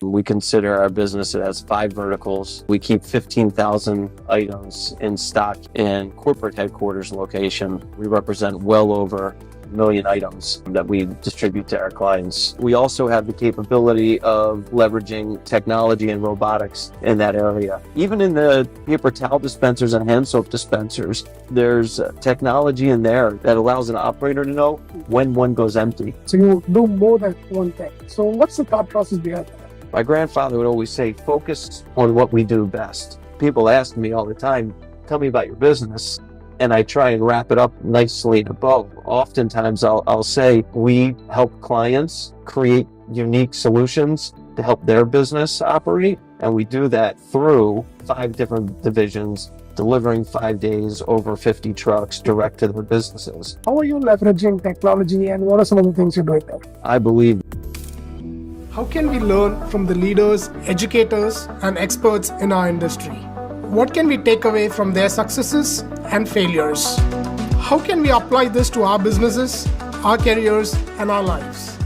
We consider our business, it has 5 verticals. We keep 15,000 items in stock in corporate headquarters location. We represent well over a million items that we distribute to our clients. We also have the capability of leveraging technology and robotics in that area. Even in the paper towel dispensers and hand soap dispensers, there's technology in there that allows an operator to know when one goes empty. So you do more than one thing. So what's the thought process behind that? My grandfather would always say, focus on what we do best. People ask me all the time, tell me about your business. And I try and wrap it up nicely in a bow. Oftentimes I'll say, we help clients create unique solutions to help their business operate. And we do that through 5 different divisions, delivering 5 days, over 50 trucks direct to their businesses. How are you leveraging technology and what are some of the things you're doing there? I believe. How can we learn from the leaders, educators, and experts in our industry? What can we take away from their successes and failures? How can we apply this to our businesses, our careers, and our lives?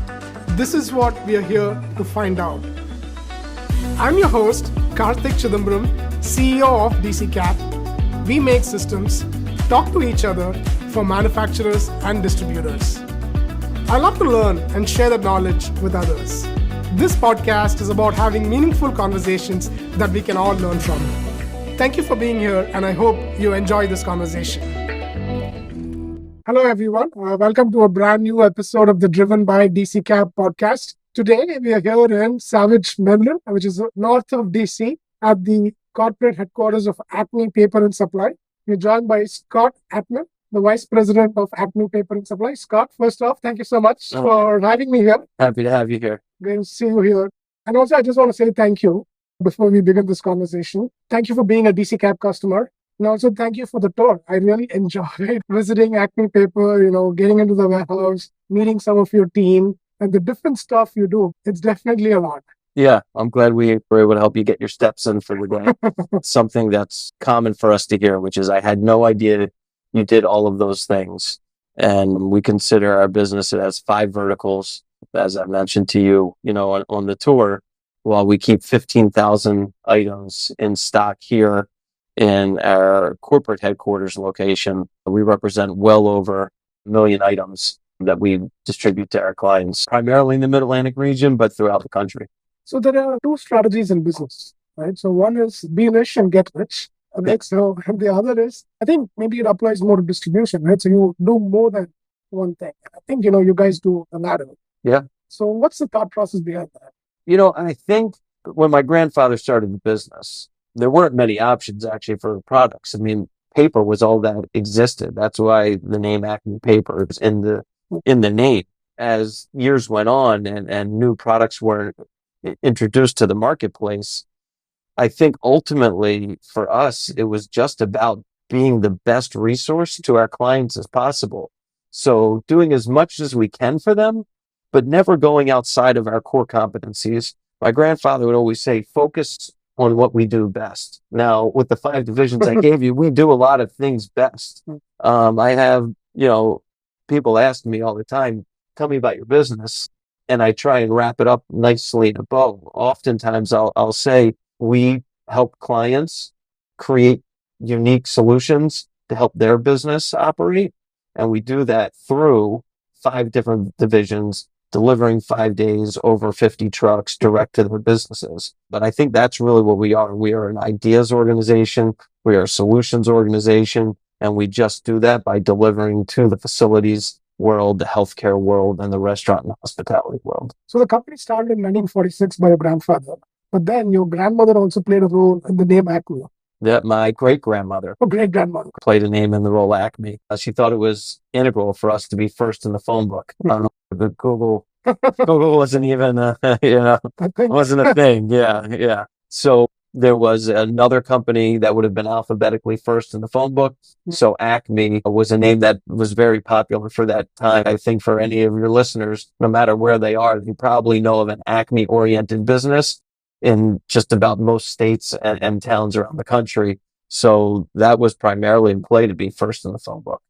This is what we are here to find out. I'm your host, Karthik Chidambaram, CEO of DCKAP. We make systems, talk to each other for manufacturers and distributors. I love to learn and share that knowledge with others. This podcast is about having meaningful conversations that we can all learn from. Thank you for being here, and I hope you enjoy this conversation. Hello, everyone. Welcome to a brand new episode of the Driven by DCKAP podcast. Today, we are here in Savage, Maryland, which is north of DC, at the corporate headquarters of Acme Paper and Supply. We're joined by Scott Attman, the Vice President of Acme Paper and Supply. Scott, first off, thank you so much for having me here. Happy to have you here. Great to see you here. And also, I just want to say thank you before we begin this conversation. Thank you for being a DCKAP customer. And also, thank you for the tour. I really enjoyed visiting Acme Paper, getting into the warehouse, meeting some of your team, and the different stuff you do. It's definitely a lot. Yeah, I'm glad we were able to help you get your steps in for the day. Something that's common for us to hear, which is I had no idea you did all of those things. And we consider our business, it has 5 verticals. As I mentioned to you, on the tour, while we keep 15,000 items in stock here in our corporate headquarters location, we represent well over a million items that we distribute to our clients, primarily in the Mid-Atlantic region, but throughout the country. So there are 2 strategies in business, right? So one is be rich and get rich. Right? So and the other is, I think maybe it applies more to distribution, right? So you do more than one thing. I think, you guys do the latter. Yeah. So what's the thought process behind that? I think when my grandfather started the business, there weren't many options actually for products. I mean, paper was all that existed. That's why the name Acme Paper is in the name. As years went on and new products were introduced to the marketplace, I think ultimately for us, it was just about being the best resource to our clients as possible. So doing as much as we can for them, but never going outside of our core competencies. My grandfather would always say, focus on what we do best. Now, with the 5 divisions I gave you, we do a lot of things best. I have, people ask me all the time, tell me about your business. And I try and wrap it up nicely in a bow. Oftentimes I'll say, we help clients create unique solutions to help their business operate. And we do that through 5 different divisions, delivering 5 days, over 50 trucks direct to their businesses. But I think that's really what we are. We are an ideas organization. We are a solutions organization. And we just do that by delivering to the facilities world, the healthcare world, and the restaurant and hospitality world. So the company started in 1946 by your grandfather. But then your grandmother also played a role in the name Acme. That my great-grandmother Great-grandmother played a name in the role Acme. She thought it was integral for us to be first in the phone book. The Google wasn't even, wasn't a thing. Yeah. So there was another company that would have been alphabetically first in the phone book. So Acme was a name that was very popular for that time. I think for any of your listeners, no matter where they are, you probably know of an Acme-oriented business in just about most states and towns around the country. So that was primarily in play to be first in the phone book.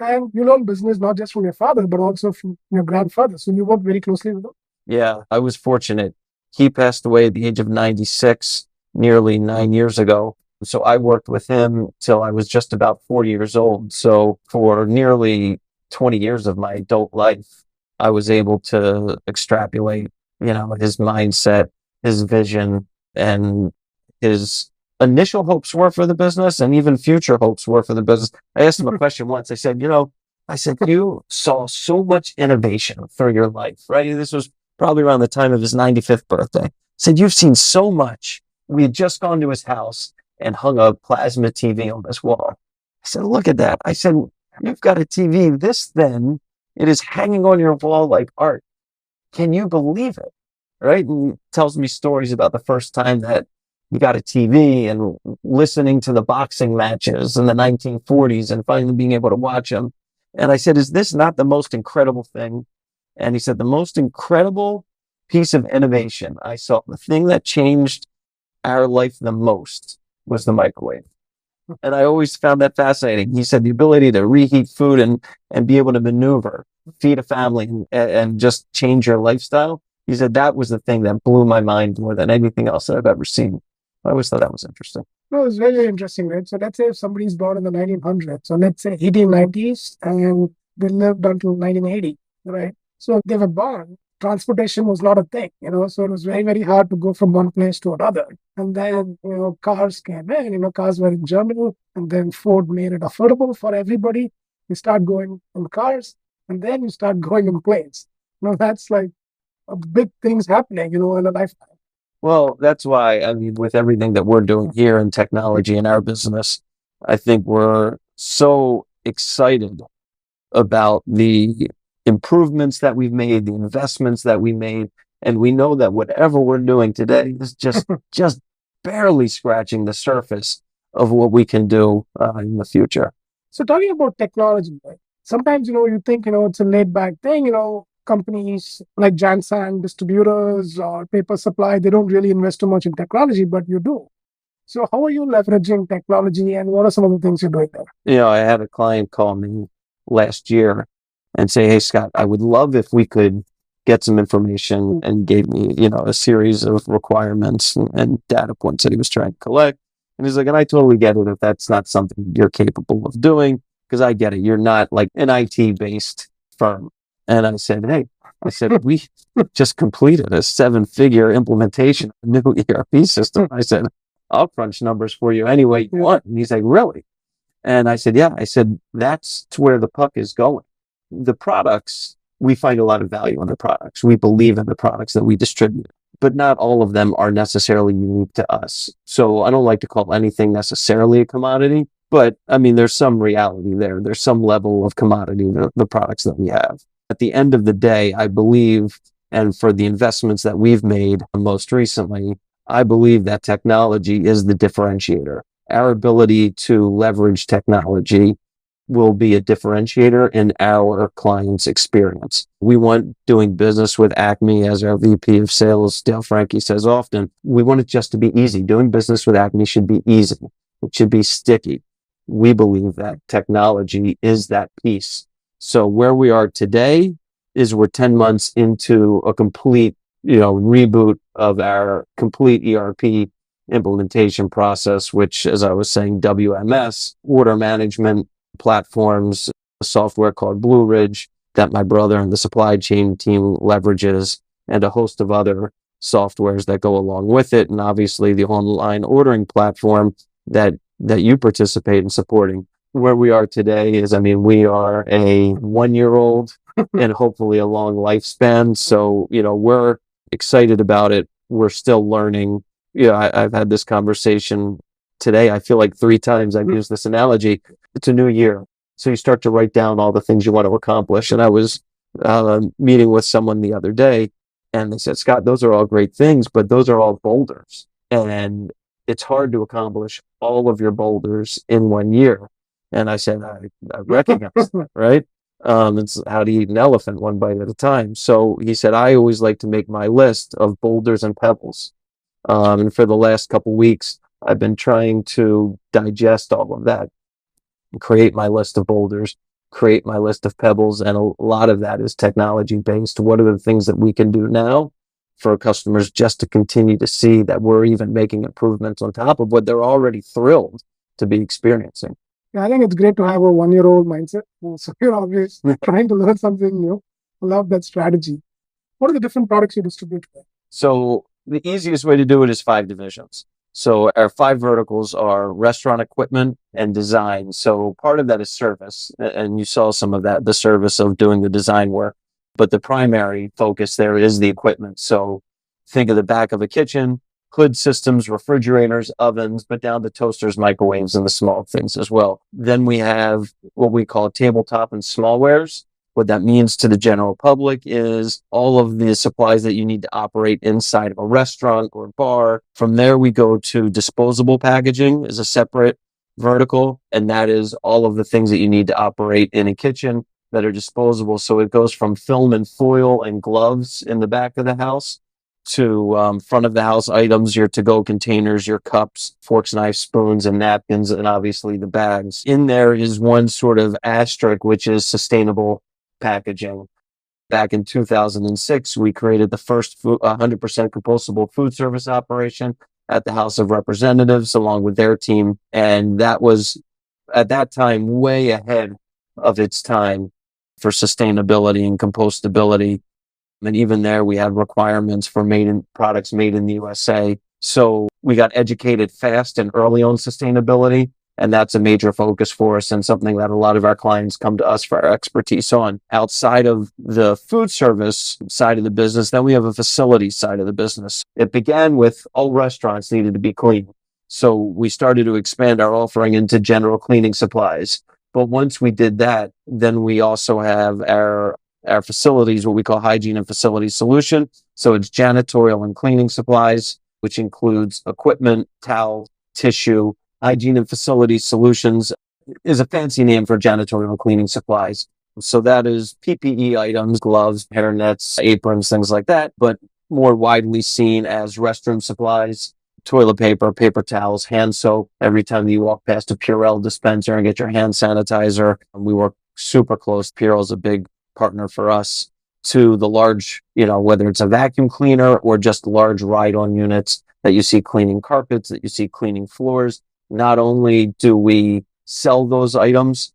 And you learned business not just from your father, but also from your grandfather. So you worked very closely with them. Yeah, I was fortunate. He passed away at the age of 96, nearly 9 years ago. So I worked with him till I was just about 40 years old. So for nearly 20 years of my adult life, I was able to extrapolate, his mindset, his vision, and his initial hopes were for the business, and even future hopes were for the business. I asked him a question once. I said, you saw so much innovation through your life, right? This was probably around the time of his 95th birthday. I said, you've seen so much. We had just gone to his house and hung a plasma TV on this wall. I said, look at that. I said, you've got a TV this thin. It is hanging on your wall like art. Can you believe it? Right? And he tells me stories about the first time that he got a TV and listening to the boxing matches in the 1940s and finally being able to watch them. And I said, is this not the most incredible thing? And he said, the most incredible piece of innovation I saw, the thing that changed our life the most, was the microwave. And I always found that fascinating. He said the ability to reheat food and be able to maneuver, feed a family, and just change your lifestyle. He said that was the thing that blew my mind more than anything else that I've ever seen. I always thought that was interesting. No, it's very, very interesting, right? So let's say if somebody's born in the 1900s, so let's say 1890s, and they lived until 1980, right? So they were born, transportation was not a thing, so it was very, very hard to go from one place to another. And then, cars came in, cars were in Germany, and then Ford made it affordable for everybody. You start going in cars, and then you start going in planes. That's like a big things happening, in a lifetime. Well, that's why, with everything that we're doing here in technology in our business, I think we're so excited about the improvements that we've made, the investments that we made. And we know that whatever we're doing today is just barely scratching the surface of what we can do in the future. So talking about technology, right? Sometimes, you think, it's a laid back thing, companies like Jansan distributors or paper supply, they don't really invest too much in technology, but you do. So how are you leveraging technology, and what are some of the things you're doing there? I had a client call me last year and say, hey, Scott, I would love if we could get some information, and gave me, a series of requirements and data points that he was trying to collect. And he's like, and I totally get it if that's not something you're capable of doing, because I get it. You're not like an IT based firm. And I said, we just completed a 7-figure implementation of a new ERP system. I said, I'll crunch numbers for you any way you want. And he's like, really? And I said, yeah. I said, that's where the puck is going. The products, we find a lot of value in the products. We believe in the products that we distribute, but not all of them are necessarily unique to us. So I don't like to call anything necessarily a commodity, but there's some reality there. There's some level of commodity, the products that we have. At the end of the day, I believe, and for the investments that we've made most recently, I believe that technology is the differentiator. Our ability to leverage technology will be a differentiator in our client's experience. We want doing business with Acme, as our VP of Sales, Dale Frankie, says often, we want it just to be easy. Doing business with Acme should be easy. It should be sticky. We believe that technology is that piece. So where we are today is we're 10 months into a complete, reboot of our complete ERP implementation process, which, as I was saying, WMS, order management platforms, a software called Blue Ridge that my brother and the supply chain team leverages, and a host of other softwares that go along with it. And obviously the online ordering platform that you participate in supporting. Where we are today is, we are a 1-year-old and hopefully a long lifespan. So, we're excited about it. We're still learning. I've had this conversation today. I feel like 3 times I've used this analogy. It's a new year. So you start to write down all the things you want to accomplish. And I was meeting with someone the other day, and they said, Scott, those are all great things, but those are all boulders. And it's hard to accomplish all of your boulders in 1 year. And I said, I recognize that, right? It's how to eat an elephant one bite at a time. So he said, I always like to make my list of boulders and pebbles. And for the last couple weeks, I've been trying to digest all of that, create my list of boulders, create my list of pebbles. And a lot of that is technology based. What are the things that we can do now for customers just to continue to see that we're even making improvements on top of what they're already thrilled to be experiencing. Yeah, I think it's great to have a 1-year-old mindset. So you're always trying to learn something new. I love that strategy. What are the different products you distribute? So the easiest way to do it is 5 divisions. So our 5 verticals are restaurant equipment and design. So part of that is service, and you saw some of that, the service of doing the design work. But the primary focus there is the equipment. So think of the back of a kitchen, hood systems, refrigerators, ovens, but down to toasters, microwaves, and the small things as well. Then we have what we call tabletop and smallwares. What that means to the general public is all of the supplies that you need to operate inside of a restaurant or bar. From there, we go to disposable packaging as a separate vertical, and that is all of the things that you need to operate in a kitchen that are disposable. So it goes from film and foil and gloves in the back of the house to front of the house items, your to-go containers, your cups, forks, knives, spoons, and napkins, and obviously the bags. In there is one sort of asterisk, which is sustainable packaging. Back in 2006, we created the first 100% compostable food service operation at the House of Representatives along with their team. And that was at that time way ahead of its time for sustainability and compostability. And even there, we have requirements for products made in the USA. So we got educated fast and early on sustainability. And that's a major focus for us and something that a lot of our clients come to us for our expertise on. Outside of the food service side of the business, then we have a facility side of the business. It began with all restaurants needed to be clean. So we started to expand our offering into general cleaning supplies. But once we did that, then we also have our facilities, what we call hygiene and facility solution. So it's janitorial and cleaning supplies, which includes equipment, towel, tissue. Hygiene and facility solutions is a fancy name for janitorial and cleaning supplies. So that is PPE items, gloves, hair nets, aprons, things like that, but more widely seen as restroom supplies, toilet paper, paper towels, hand soap. Every time you walk past a Purell dispenser and get your hand sanitizer, we work super close. Purell is a big partner for us, to the large, whether it's a vacuum cleaner or just large ride-on units that you see cleaning carpets, that you see cleaning floors. Not only do we sell those items,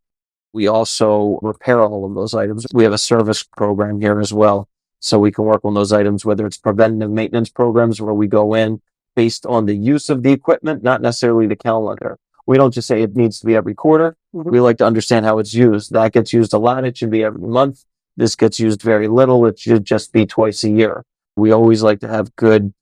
we also repair all of those items. We have a service program here as well. So we can work on those items, whether it's preventative maintenance programs where we go in based on the use of the equipment, not necessarily the calendar. We don't just say it needs to be every quarter. We like to understand how it's used. That gets used a lot. It should be every month. This gets used very little. It should just be twice a year. We always like to have good,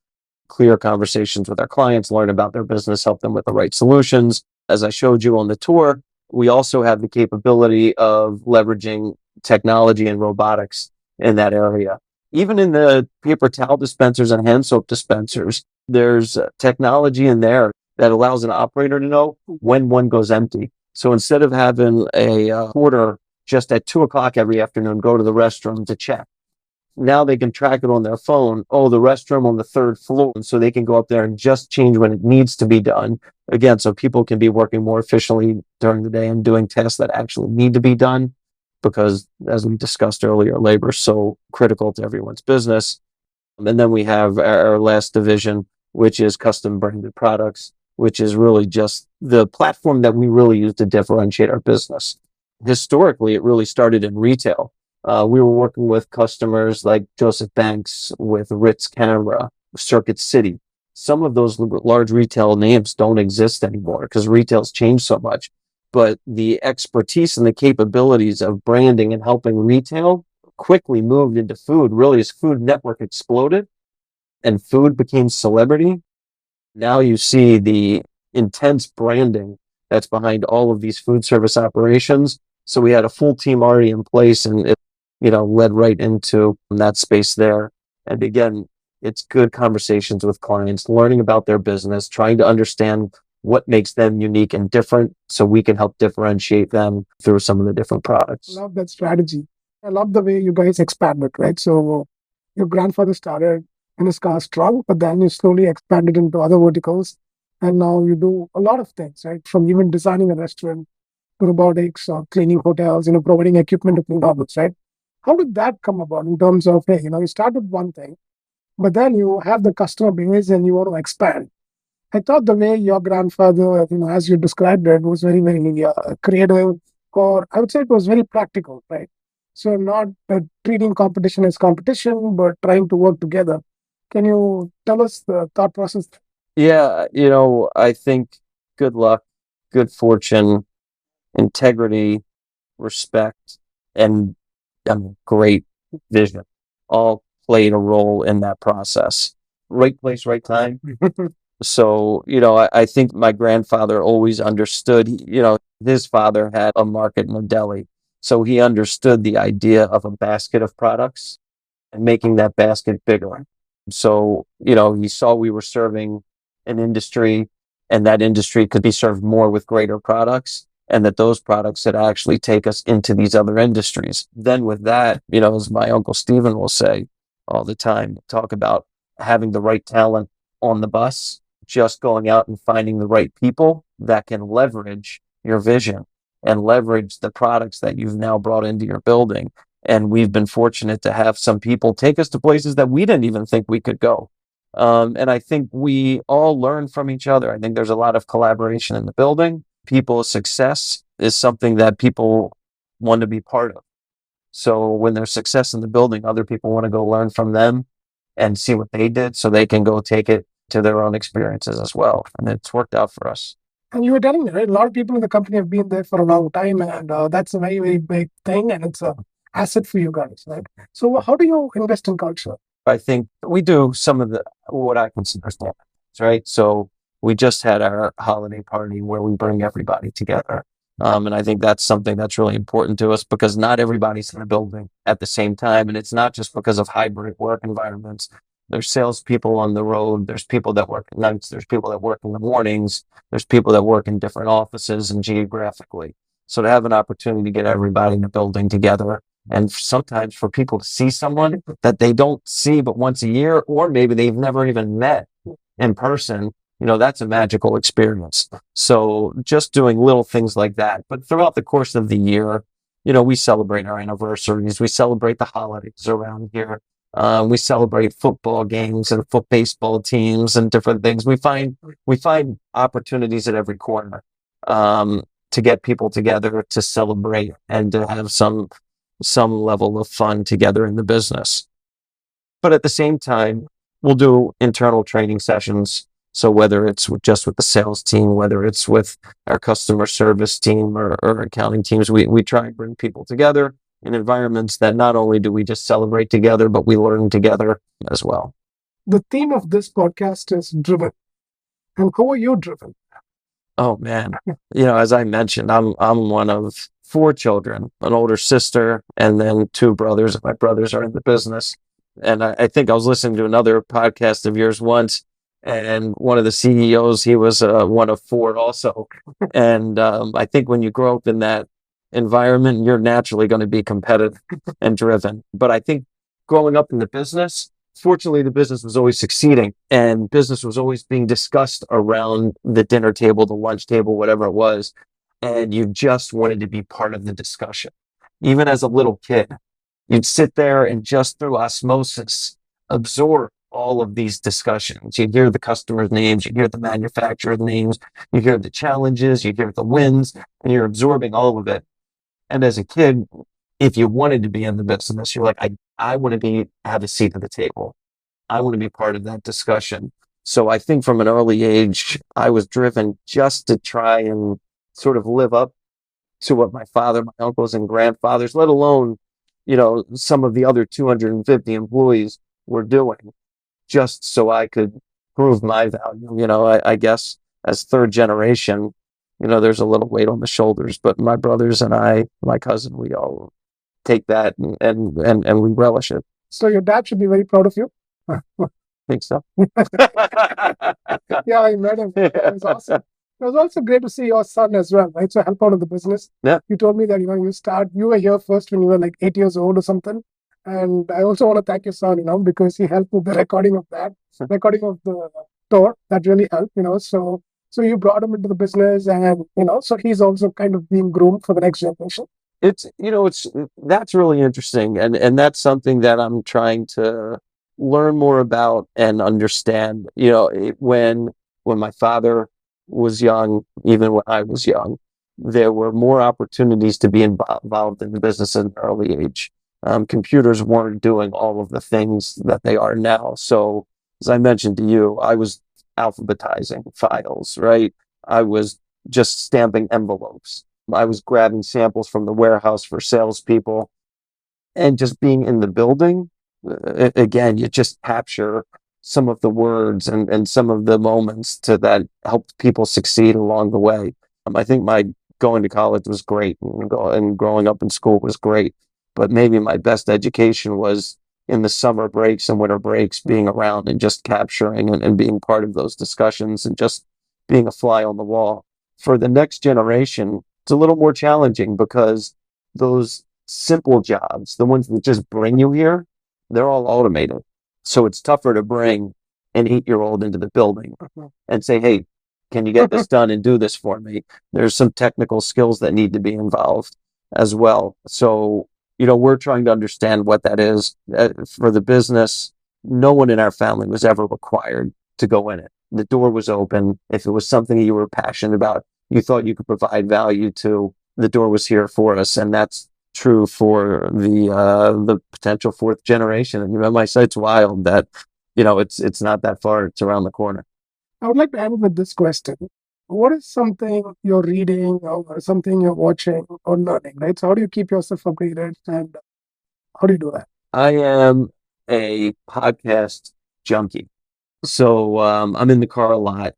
clear conversations with our clients, learn about their business, help them with the right solutions. As I showed you on the tour, we also have the capability of leveraging technology and robotics in that area. Even in the paper towel dispensers and hand soap dispensers, there's technology in there that allows an operator to know when one goes empty. So instead of having a porter just at 2:00 every afternoon go to the restroom to check, now they can track it on their phone. Oh, the restroom on the 3rd floor. And so they can go up there and just change when it needs to be done. Again, so people can be working more efficiently during the day and doing tasks that actually need to be done. Because as we discussed earlier, labor is so critical to everyone's business. And then we have our last division, which is custom branded products, which is really just the platform that we really use to differentiate our business. Historically, it really started in retail. We were working with customers like Joseph Banks, with Ritz Camera, Circuit City. Some of those large retail names don't exist anymore because retail's changed so much. But the expertise and the capabilities of branding and helping retail quickly moved into food. Really, as Food Network exploded and food became celebrity, now you see the intense branding that's behind all of these food service operations. So we had a full team already in place, and it led right into that space there. And again, it's good conversations with clients, learning about their business, trying to understand what makes them unique and different so we can help differentiate them through some of the different products. I love that strategy. I love the way you guys expanded, right? So your grandfather started in his car truck, but then you slowly expanded into other verticals. And now you do a lot of things, right? From even designing a restaurant to robotics or cleaning hotels, providing equipment to clean hotels, right? How did that come about in terms of, hey, you started one thing, but then you have the customer base and you want to expand. I thought the way your grandfather, as you described it, was very, very creative, or I would say it was very practical, right? So not treating competition as competition, but trying to work together. Can you tell us the thought process? Yeah, I think good luck, good fortune, integrity, respect, and great vision all played a role in that process. Right place, right time. So, I think my grandfather always understood, his father had a market in a deli. So he understood the idea of a basket of products and making that basket bigger. So, he saw we were serving an industry and that industry could be served more with greater products and that those products would actually take us into these other industries. Then with that, as my uncle Stephen will say all the time, talk about having the right talent on the bus, just going out and finding the right people that can leverage your vision and leverage the products that you've now brought into your building. And we've been fortunate to have some people take us to places that we didn't even think we could go. And I think we all learn from each other. I think there's a lot of collaboration in the building. People's success is something that people want to be part of. So when there's success in the building, other people want to go learn from them and see what they did so they can go take it to their own experiences as well. And it's worked out for us. And you were telling me, right? A lot of people in the company have been there for a long time, and that's a very, very big thing, and it's a asset for you guys, right? So, how do you invest in culture? I think we do some of the what I consider standards, right? So we just had our holiday party where we bring everybody together. And I think that's something that's really important to us because not everybody's in the building at the same time. And it's not just because of hybrid work environments. There's salespeople on the road. There's people that work at nights. There's people that work in the mornings. There's people that work in different offices and geographically. So to have an opportunity to get everybody in the building together and sometimes for people to see someone that they don't see but once a year, or maybe they've never even met in person, that's a magical experience. So just doing little things like that. But throughout the course of the year, we celebrate our anniversaries. We celebrate the holidays around here. We celebrate football games and baseball teams and different things. We find opportunities at every corner to get people together to celebrate and to have some level of fun together in the business. But at the same time, we'll do internal training sessions. So whether it's just with the sales team, whether it's with our customer service team or accounting teams, we try and bring people together in environments that not only do we just celebrate together, but we learn together as well. The theme of this podcast is driven. And how are you driven? Oh man, as I mentioned, I'm one of 4 children, an older sister, and then 2 brothers. My brothers are in the business. And I think I was listening to another podcast of yours once, and one of the CEOs, he was one of 4 also. And I think when you grow up in that environment, you're naturally going to be competitive and driven. But I think growing up in the business, fortunately, the business was always succeeding and business was always being discussed around the dinner table, the lunch table, whatever it was. And you just wanted to be part of the discussion. Even as a little kid, you'd sit there and just through osmosis absorb all of these discussions. You'd hear the customers' names, you'd hear the manufacturer's names, you hear the challenges, you hear the wins, and you're absorbing all of it. And as a kid, if you wanted to be in the business, you're like, I want to have a seat at the table. I want to be part of that discussion. So I think from an early age, I was driven just to try and sort of live up to what my father, my uncles and grandfathers, let alone, some of the other 250 employees were doing, just so I could prove my value. I guess as 3rd generation, there's a little weight on the shoulders, but my brothers and I, my cousin, we all take that and we relish it. So your dad should be very proud of you. Think so. Yeah, I met him. It was awesome. It was also great to see your son as well, right? So help out in the business. Yeah. You told me that you were here first when you were like 8 years old or something. And I also want to thank your son, because he helped with the recording of the tour. That really helped, So you brought him into the business and, so he's also kind of being groomed for the next generation. That's really interesting. And that's something that I'm trying to, learn more about and understand, when my father was young, even when I was young, there were more opportunities to be involved in the business at an early age. Computers weren't doing all of the things that they are now. So, as I mentioned to you, I was alphabetizing files, right? I was just stamping envelopes. I was grabbing samples from the warehouse for salespeople, and just being in the building. Again, you just capture some of the words and some of the moments that helped people succeed along the way. I think my going to college was great, and growing up in school was great, but maybe my best education was in the summer breaks and winter breaks, being around and just capturing and being part of those discussions and just being a fly on the wall. For the next generation, it's a little more challenging because those simple jobs, the ones that just bring you here, they're all automated. So it's tougher to bring an 8-year-old into the building and say, hey, can you get this done and do this for me? There's some technical skills that need to be involved as well. So, we're trying to understand what that is. For the business, no one in our family was ever required to go in it. The door was open. If it was something you were passionate about, you thought you could provide value to, the door was here for us. And that's true for the potential fourth generation. And my site's wild that, it's not that far. It's around the corner. I would like to end with this question. What is something you're reading or something you're watching or learning, right? So how do you keep yourself updated and how do you do that? I am a podcast junkie. So I'm in the car a lot.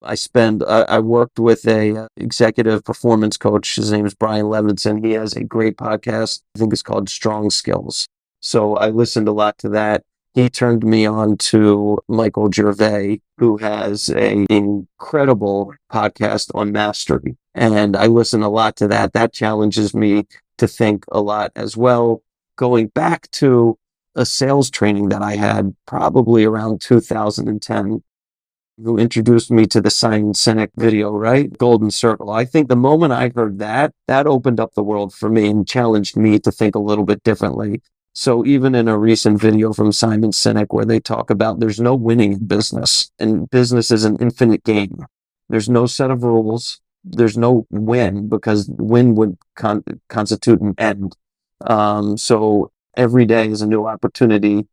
I worked with a executive performance coach. His name is Brian Levinson. He has a great podcast. I think it's called Strong Skills. So I listened a lot to that. He turned me on to Michael Gervais, who has an incredible podcast on mastery. And I listen a lot to that. That challenges me to think a lot as well. Going back to a sales training that I had probably around 2010, who introduced me to the Simon Sinek video, right? Golden Circle. I think the moment I heard that opened up the world for me and challenged me to think a little bit differently. So even in a recent video from Simon Sinek where they talk about there's no winning in business, and business is an infinite game. There's no set of rules. There's no win, because win would constitute an end. So every day is a new opportunity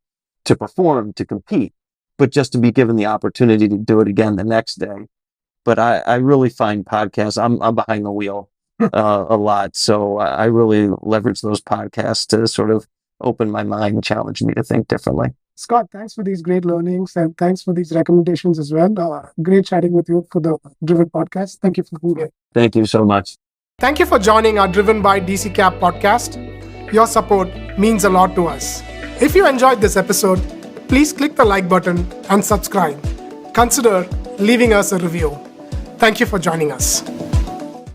to perform, to compete, but just to be given the opportunity to do it again the next day. But I really find podcasts, I'm behind the wheel a lot. So I really leverage those podcasts to sort of open my mind and challenge me to think differently. Scott, thanks for these great learnings and thanks for these recommendations as well. Great chatting with you for the Driven podcast. Thank you for being here. Thank you so much. Thank you for joining our Driven by DCKAP podcast. Your support means a lot to us. If you enjoyed this episode, please click the like button and subscribe. Consider leaving us a review. Thank you for joining us.